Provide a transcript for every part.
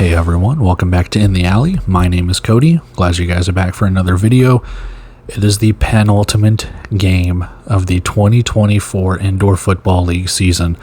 Hey everyone, welcome back to In the Alley. My name is Cody. Glad you guys are back for another video. It is the penultimate game of the 2024 Indoor Football League season.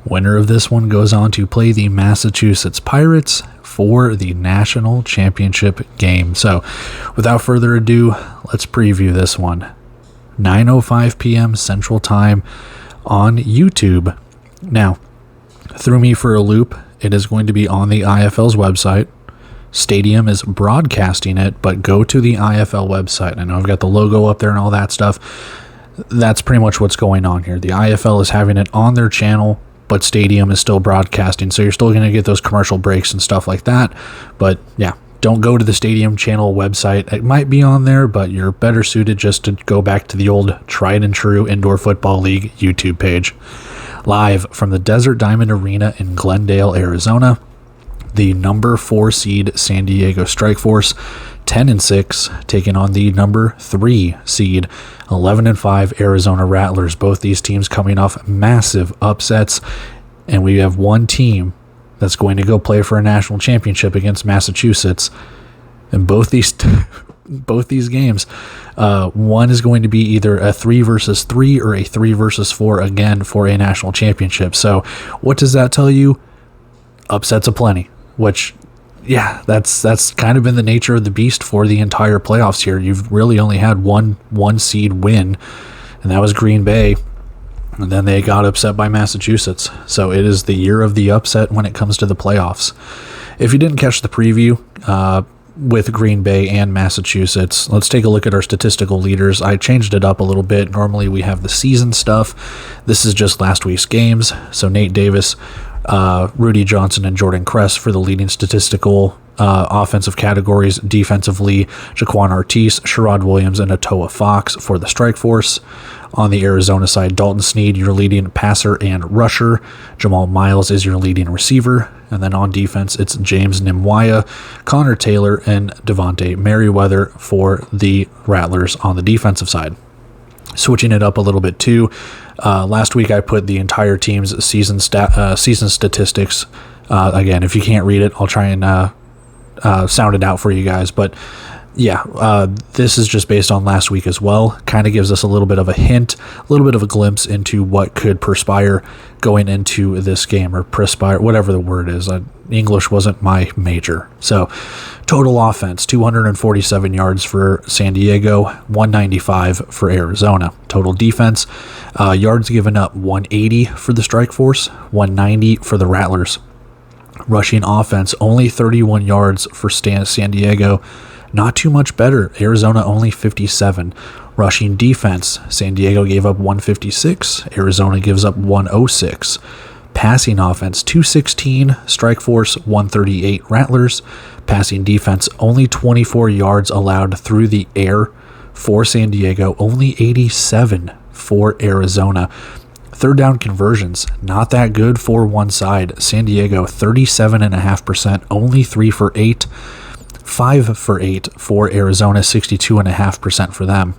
Winner of this one goes on to play the Massachusetts Pirates for the national championship game. So, without further ado, let's preview this one. 9:05 p.m. Central Time on YouTube. Now, threw me for a loop. It is going to be on the IFL's website. Stadium is broadcasting it, but go to the IFL website. I know I've got the logo up there and all that stuff. That's pretty much what's going on here. The IFL is having it on their channel, but Stadium is still broadcasting, so you're still going to get those commercial breaks and stuff like that. But yeah, don't go to the Stadium channel website. It might be on there, but you're better suited just to go back to the old tried and true Indoor Football League YouTube page. Live from the Desert Diamond Arena in Glendale, Arizona, the number 4 seed San Diego Strikeforce, 10-6, taking on the number 3 seed 11-5 Arizona Rattlers. Both these teams coming off massive upsets, and we have one team that's going to go play for a national championship against Massachusetts. And both these games, one is going to be either a 3 versus 3 or a 3 versus 4 again for a national championship. So what does that tell you? Upsets aplenty, which, yeah, that's kind of been the nature of the beast for the entire playoffs here. You've really only had one seed win, and that was Green Bay. And then they got upset by Massachusetts. So it is the year of the upset when it comes to the playoffs. If you didn't catch the preview, with Green Bay and Massachusetts, let's take a look at our statistical leaders. I changed it up a little bit. Normally we have the season stuff. This is just last week's games. So Nate Davis, Rudy Johnson, and Jordan Kress for the leading statistical offensive categories. Defensively, Jaquan Artis, Sherrod Williams, and Atoa Fox for the Strikeforce. On the Arizona side, Dalton Sneed, your leading passer and rusher. Jamal Miles is your leading receiver. And then on defense, it's James Nimwaya, Connor Taylor, and Devontae Merriweather for the Rattlers on the defensive side. Switching it up a little bit too, last week I put the entire team's season statistics. Again, if you can't read it, I'll try and sound it out for you guys. But yeah, this is just based on last week as well. Kind of gives us a little bit of a hint, a little bit of a glimpse into what could perspire going into this game, or perspire, whatever the word is. English wasn't my major. So total offense, 247 yards for San Diego, 195 for Arizona. Total defense, yards given up, 180 for the Strikeforce, 190 for the Rattlers. Rushing offense, only 31 yards for San Diego. Not too much better. Arizona only 57. Rushing defense, San Diego gave up 156. Arizona gives up 106. Passing offense, 216. Strikeforce, 138. Rattlers. Passing defense, only 24 yards allowed through the air for San Diego. Only 87 for Arizona. Third down conversions, not that good for one side. San Diego, 37.5%. Only 3 for 8. 5 for 8 for Arizona, 62.5% for them.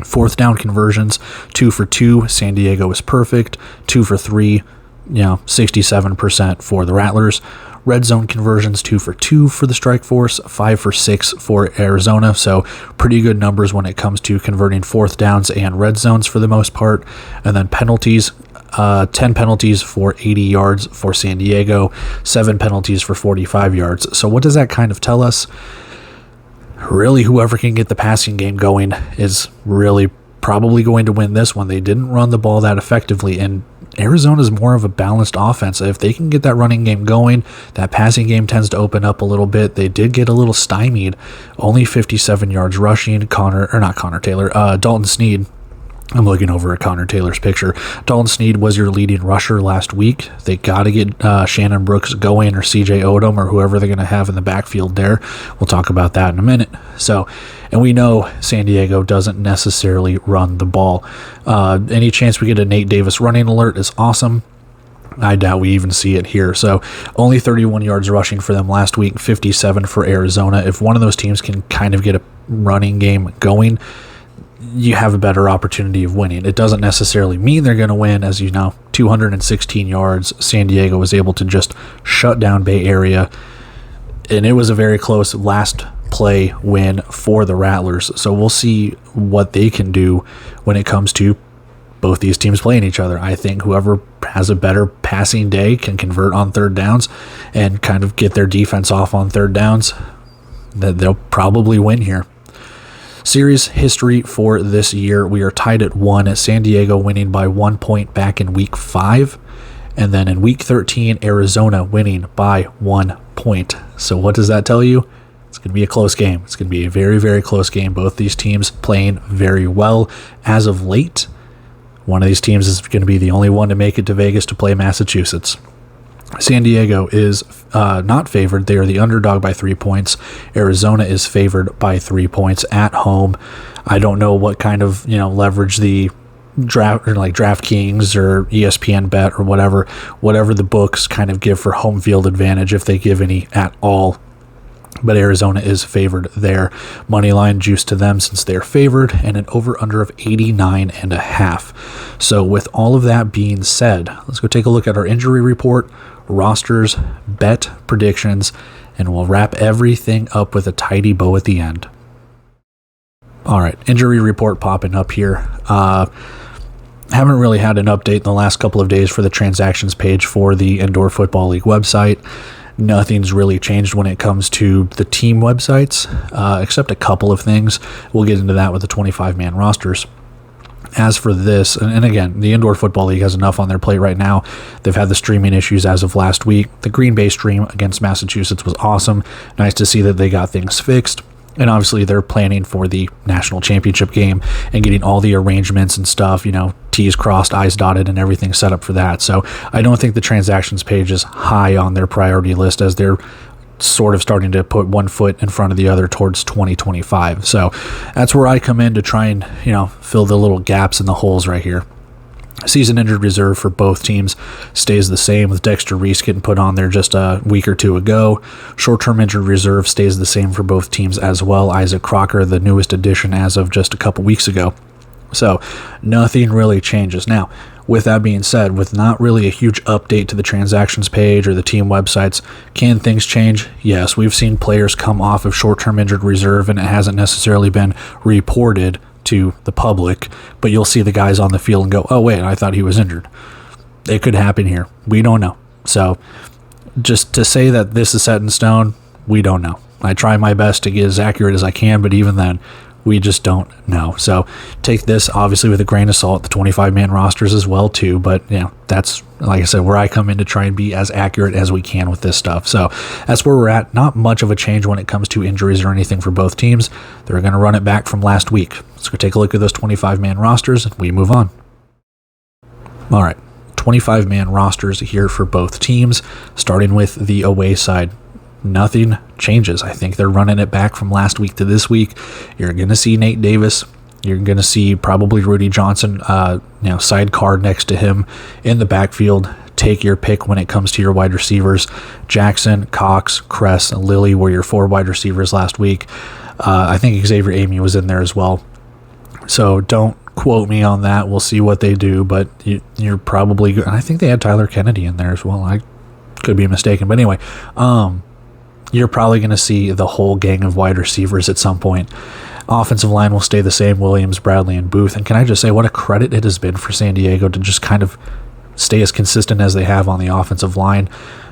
Fourth down conversions, 2 for 2. San Diego is perfect. 2 for 3, 67% for the Rattlers. Red zone conversions, 2 for 2 for the Strikeforce, 5 for 6 for Arizona. So pretty good numbers when it comes to converting fourth downs and red zones for the most part. And then penalties, 10 penalties for 80 yards for San Diego, 7 penalties for 45 yards. So what does that kind of tell us? Really, whoever can get the passing game going is really probably going to win this one. They didn't run the ball that effectively, and Arizona's more of a balanced offense. If they can get that running game going, that passing game tends to open up a little bit. They did get a little stymied. Only 57 yards rushing. Dalton Sneed. I'm looking over at Connor Taylor's picture. Dalton Sneed was your leading rusher last week. They got to get Shannon Brooks going, or CJ Odom, or whoever they're going to have in the backfield there. We'll talk about that in a minute. So, and we know San Diego doesn't necessarily run the ball. Any chance we get a Nate Davis running alert is awesome. I doubt we even see it here. So only 31 yards rushing for them last week, 57 for Arizona. If one of those teams can kind of get a running game going, you have a better opportunity of winning. It doesn't necessarily mean they're going to win. As you know, 216 yards. San Diego was able to just shut down Bay Area. and it was a very close last play win for the Rattlers. So we'll see what they can do when it comes to both these teams playing each other. I think whoever has a better passing day can convert on third downs and kind of get their defense off on third downs. That they'll probably win here. Series history for this year, we are tied at 1, San Diego winning by 1 point back in week 5, and then in week 13 Arizona winning by 1 point. So what does that tell you? It's going to be a close game. It's going to be a very, very close game. Both these teams playing very well as of late. One of these teams is going to be the only one to make it to Vegas to play Massachusetts. San Diego is not favored. They are the underdog by 3 points. Arizona is favored by 3 points at home. I don't know what kind of leverage the draft or like DraftKings or ESPN Bet or whatever the books kind of give for home field advantage, if they give any at all. But Arizona is favored there. Money line juice to them since they're favored, and an over-under of 89.5. So with all of that being said, let's go take a look at our injury report, rosters, bet predictions, and we'll wrap everything up with a tidy bow at the end. All right, injury report popping up here. Haven't really had an update in the last couple of days for the transactions page for the Indoor Football League website. Nothing's really changed when it comes to the team websites, except a couple of things. We'll get into that with the 25-man rosters. As for this, and again, the Indoor Football League has enough on their plate right now. They've had the streaming issues as of last week. The Green Bay stream against Massachusetts was awesome. Nice to see that they got things fixed. And obviously they're planning for the national championship game and getting all the arrangements and stuff, T's crossed, I's dotted, and everything set up for that. So I don't think the transactions page is high on their priority list, as they're sort of starting to put one foot in front of the other towards 2025. So that's where I come in to try and, fill the little gaps and the holes right here. Season injured reserve for both teams stays the same, with Dexter Reese getting put on there just a week or two ago. Short-term injured reserve stays the same for both teams as well. Isaac Crocker, the newest addition as of just a couple weeks ago. So nothing really changes. Now, with that being said, with not really a huge update to the transactions page or the team websites, can things change? Yes, we've seen players come off of short-term injured reserve, and it hasn't necessarily been reported to the public, but you'll see the guys on the field and go, oh wait, I thought he was injured. It could happen here. We don't know. So just to say that this is set in stone, we don't know. I try my best to get as accurate as I can, but even then, we just don't know. So take this obviously with a grain of salt, the 25-man rosters as well too, but that's, like I said, where I come in to try and be as accurate as we can with this stuff. So that's where we're at. Not much of a change when it comes to injuries or anything for both teams. They're going to run it back from last week. Let's go take a look at those 25-man rosters and we move on. All right, 25-man rosters here for both teams, starting with the away side. Nothing changes. I think they're running it back from last week to this week. You're going to see Nate Davis. You're going to see probably Rudy Johnson, sidecar next to him in the backfield. Take your pick when it comes to your wide receivers. Jackson, Cox, Kress, and Lilly were your 4 wide receivers last week. I think Xavier Amy was in there as well. So don't quote me on that. We'll see what they do, but you're probably good. I think they had Tyler Kennedy in there as well. I could be mistaken. But anyway, you're probably going to see the whole gang of wide receivers at some point. Offensive line will stay the same, Williams, Bradley, and Booth. And can I just say what a credit it has been for San Diego to just kind of stay as consistent as they have on the offensive line.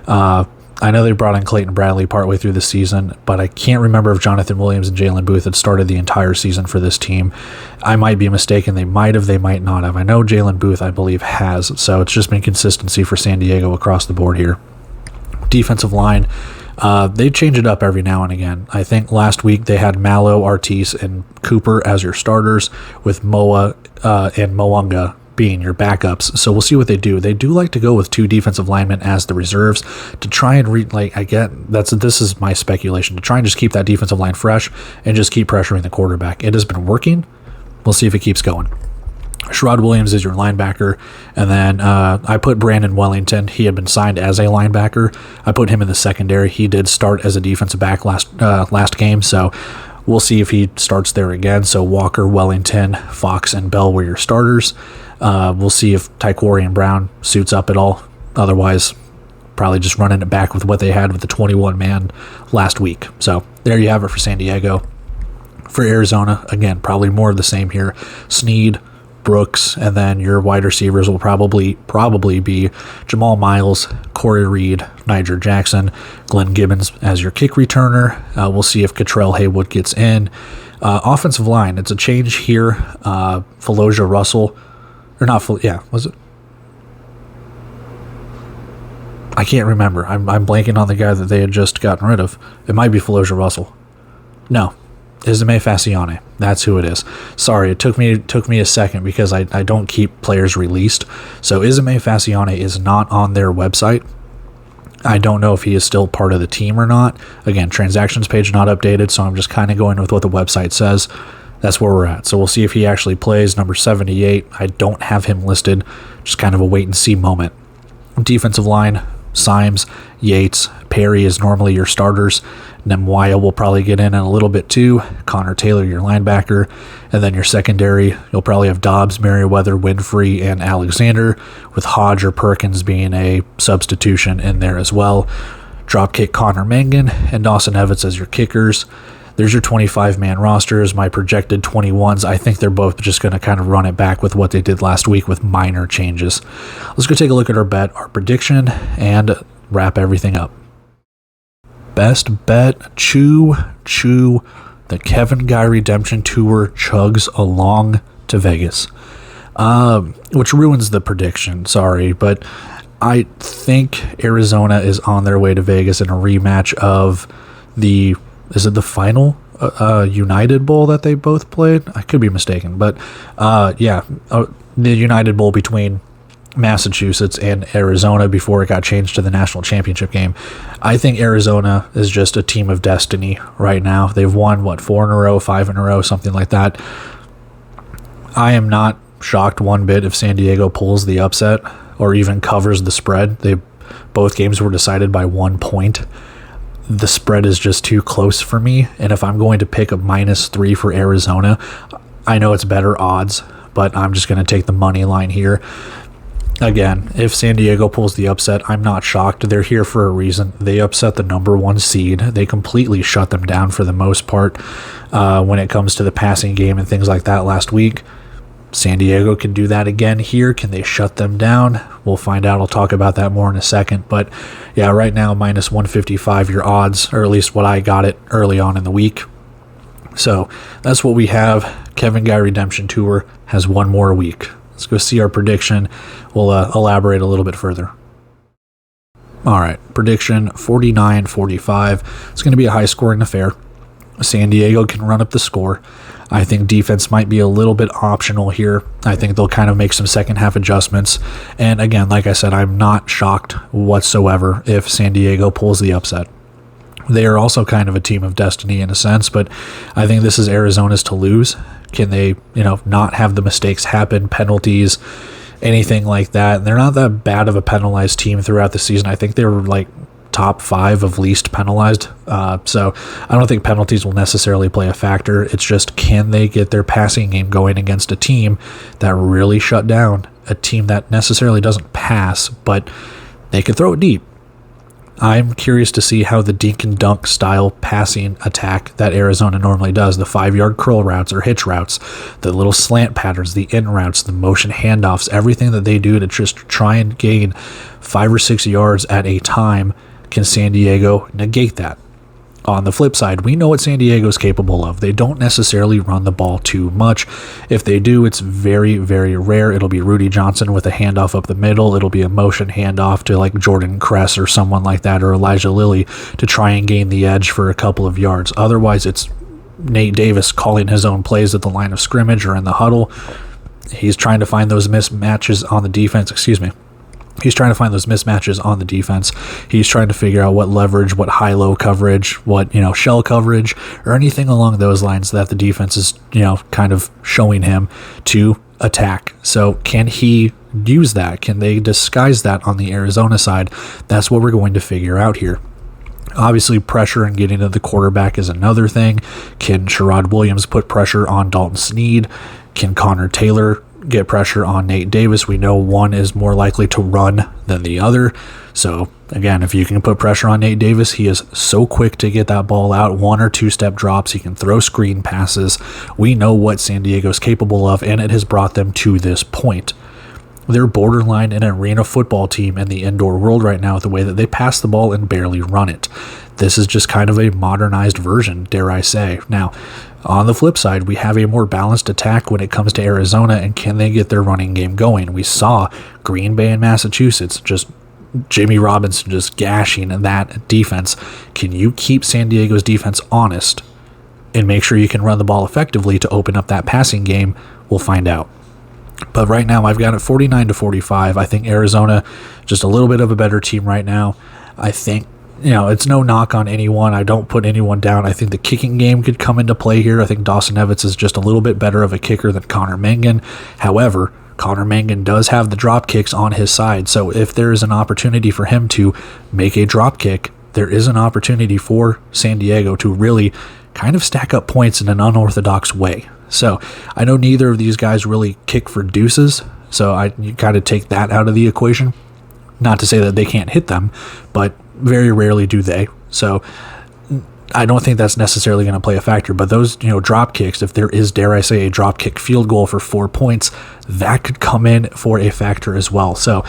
I know they brought in Clayton Bradley partway through the season, but I can't remember if Jonathan Williams and Jalen Booth had started the entire season for this team. I might be mistaken. They might have, they might not have. I know Jalen Booth, I believe, has. So it's just been consistency for San Diego across the board here. Defensive line. They change it up every now and again. I think last week they had Mallow, Artis, and Cooper as your starters, with Moa and Moanga being your backups. So we'll see what they do. They do like to go with 2 defensive linemen as the reserves to try and this is my speculation, to try and just keep that defensive line fresh and just keep pressuring the quarterback. It has been working. We'll see if it keeps going. Sherrod Williams is your linebacker, and then I put Brandon Wellington. He had been signed as a linebacker. I put him in the secondary. He did start as a defensive back last game, so we'll see if he starts there again. So Walker, Wellington, Fox, and Bell were your starters. We'll see if Tyquorian Brown suits up at all. Otherwise, probably just running it back with what they had with the 21-man last week. So there you have it for San Diego. For Arizona, again, probably more of the same here. Snead, Brooks, and then your wide receivers will probably be Jamal Miles, Corey Reed, Niger Jackson, Glenn Gibbons as your kick returner. We'll see if Cottrell Haywood gets in. Offensive line, it's a change here. Phalosia Russell, or not, was it? I can't remember. I'm blanking on the guy that they had just gotten rid of. It might be Phalosia Russell. No. Isame Fascione. That's who it is. Sorry, it took me a second because I don't keep players released. So Isame Fascione is not on their website. I don't know if he is still part of the team or not. Again, transactions page not updated, so I'm just kind of going with what the website says. That's where we're at. So we'll see if he actually plays. Number 78, I don't have him listed. Just kind of a wait-and-see moment. Defensive line, Symes, Yates, Perry is normally your starters. Nemwaya will probably get in a little bit too. Connor Taylor, your linebacker. And then your secondary, you'll probably have Dobbs, Merriweather, Winfrey, and Alexander, with Hodge or Perkins being a substitution in there as well. Dropkick Connor Mangan and Dawson Evans as your kickers. There's your 25-man rosters. My projected 21s, I think they're both just going to kind of run it back with what they did last week with minor changes. Let's go take a look at our bet, our prediction, and wrap everything up. Best bet, Chew. The Kevin Guy Redemption Tour chugs along to Vegas, which ruins the prediction, sorry, but I think Arizona is on their way to Vegas in a rematch of the final United Bowl that they both played? I could be mistaken, but the United Bowl between Massachusetts and Arizona before it got changed to the national championship game. I think Arizona is just a team of destiny right now. They've won, 4 in a row, 5 in a row, something like that. I am not shocked one bit if San Diego pulls the upset or even covers the spread. Both games were decided by 1 point. The spread is just too close for me, and if I'm going to pick a -3 for Arizona, I know it's better odds, but I'm just going to take the money line here. Again, if San Diego pulls the upset, I'm not shocked. They're here for a reason. They upset the number 1 seed. They completely shut them down for the most part when it comes to the passing game and things like that last week. San Diego can do that again here. Can they shut them down? We'll find out. I'll talk about that more in a second. But yeah, right now, -155 your odds, or at least what I got it early on in the week. So that's what we have. Kevin Guy Redemption Tour has 1 more week. Let's go see our prediction. We'll elaborate a little bit further. All right, prediction 49-45. It's going to be a high-scoring affair. San Diego can run up the score. I think defense might be a little bit optional here. I think they'll kind of make some second-half adjustments. And again, like I said, I'm not shocked whatsoever if San Diego pulls the upset. They are also kind of a team of destiny in a sense, but I think this is Arizona's to lose. Can they, not have the mistakes happen, penalties, anything like that? And they're not that bad of a penalized team throughout the season. I think they were like top 5 of least penalized. So I don't think penalties will necessarily play a factor. It's just, can they get their passing game going against a team that really shut down, a team that necessarily doesn't pass, but they can throw it deep. I'm curious to see how the dink and dunk style passing attack that Arizona normally does, the 5-yard curl routes or hitch routes, the little slant patterns, the in routes, the motion handoffs, everything that they do to just try and gain 5 or 6 yards at a time. Can San Diego negate that? On the flip side, we know what San Diego is capable of. They don't necessarily run the ball too much. If they do, it's very, very rare. It'll be Rudy Johnson with a handoff up the middle. It'll be a motion handoff to like Jordan Kress or someone like that, or Elijah Lilly, to try and gain the edge for a couple of yards. Otherwise, it's Nate Davis calling his own plays at the line of scrimmage or in the huddle. He's trying to find those mismatches on the defense. He's trying to find those mismatches on the defense. He's trying to figure out what leverage, what high-low coverage, what, shell coverage, or anything along those lines that the defense is, kind of showing him to attack. So can he use that? Can they disguise that on the Arizona side? That's what we're going to figure out here. Obviously, pressure and getting to the quarterback is another thing. Can Sherrod Williams put pressure on Dalton Snead? Can Connor Taylor get pressure on Nate Davis. We know one is more likely to run than the other. So again, if you can put pressure on Nate Davis, he is so quick to get that ball out, 1 or 2 step drops. He can throw screen passes. We know what San Diego's capable of, and it has brought them to this point. They're borderline an arena football team in the indoor world right now with the way that they pass the ball and barely run it. This is just kind of a modernized version, dare I say. Now, on the flip side, we have a more balanced attack when it comes to Arizona, and can they get their running game going? We saw Green Bay and Massachusetts, just Jimmy Robinson just gashing that defense. Can you keep San Diego's defense honest and make sure you can run the ball effectively to open up that passing game? We'll find out. But right now, I've got it 49-45. I think Arizona, just a little bit of a better team right now. I think, it's no knock on anyone. I don't put anyone down. I think the kicking game could come into play here. I think Dawson Evans is just a little bit better of a kicker than Connor Mangan. However, Connor Mangan does have the drop kicks on his side. So if there is an opportunity for him to make a drop kick, there is an opportunity for San Diego to really kind of stack up points in an unorthodox way. So I know neither of these guys really kick for deuces, so you kind of take that out of the equation. Not to say that they can't hit them, but very rarely do they. So I don't think that's necessarily going to play a factor. But those, drop kicks, if there is, dare I say, a drop kick field goal for 4 points, that could come in for a factor as well. So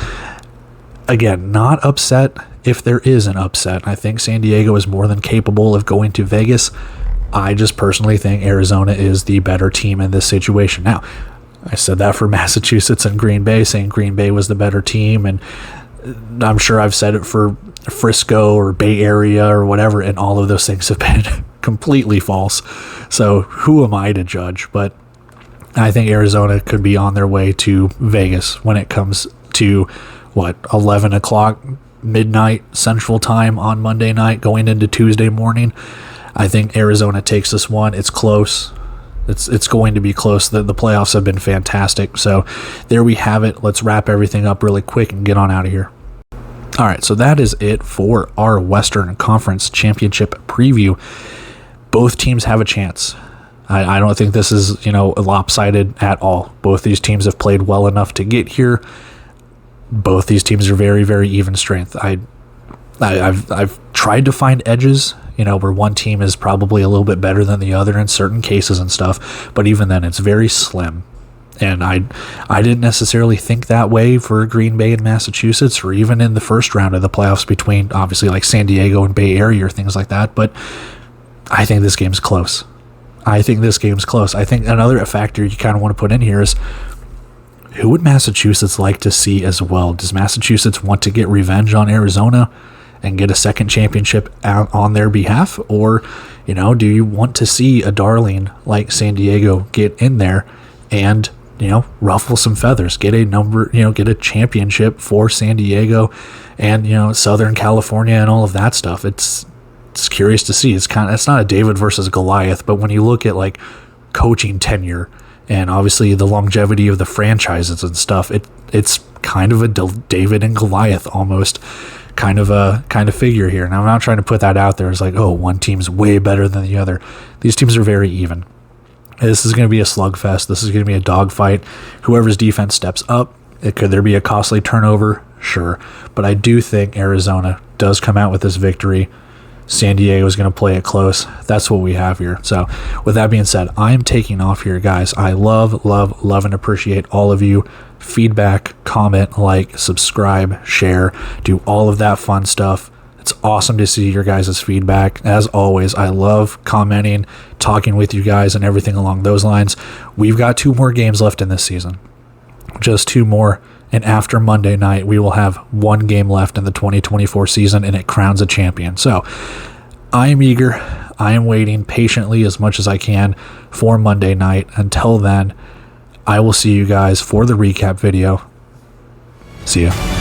again, not upset if there is an upset. I think San Diego is more than capable of going to Vegas. I just personally think Arizona is the better team in this situation. Now, I said that for Massachusetts and Green Bay, saying Green Bay was the better team, and I'm sure I've said it for Frisco or Bay Area or whatever, and all of those things have been completely false. So who am I to judge? But I think Arizona could be on their way to Vegas when it comes to, 11 o'clock, midnight Central Time on Monday night going into Tuesday morning. I think Arizona takes this one. It's close. It's going to be close. The playoffs have been fantastic. So there we have it. Let's wrap everything up really quick and get on out of here. All right, so that is it for our Western Conference Championship preview. Both teams have a chance. I don't think this is, lopsided at all. Both these teams have played well enough to get here. Both these teams are very, very even strength. I've tried to find edges, where one team is probably a little bit better than the other in certain cases and stuff, but even then it's very slim. And I didn't necessarily think that way for Green Bay and Massachusetts, or even in the first round of the playoffs between obviously like San Diego and Bay Area or things like that. But I think this game's close. I think another factor you kind of want to put in here is, who would Massachusetts like to see as well? Does Massachusetts want to get revenge on Arizona and get a second championship out on their behalf? Or, do you want to see a darling like San Diego get in there and, ruffle some feathers, get a championship for San Diego and, Southern California and all of that stuff? It's curious to see. It's not a David versus Goliath, but when you look at like coaching tenure and obviously the longevity of the franchises and stuff, it's kind of a David and Goliath almost kind of figure here. And I'm not trying to put that out there as like, oh, one team's way better than the other. These teams are very even. This is going to be a slugfest. This is going to be a dogfight. Whoever's defense steps up, could there be a costly turnover? Sure. But I do think Arizona does come out with this victory. San Diego is going to play it close. That's what we have here. So with that being said, I am taking off here, guys. I love and appreciate all of you. Feedback, comment, like, subscribe, share, do all of that fun stuff. It's awesome to see your guys' feedback. As always, I love commenting, talking with you guys, and everything along those lines. We've got 2 more games left in this season. Just 2 more. And after Monday night, we will have 1 game left in the 2024 season, and it crowns a champion. So I am eager. I am waiting patiently as much as I can for Monday night. Until then, I will see you guys for the recap video. See ya.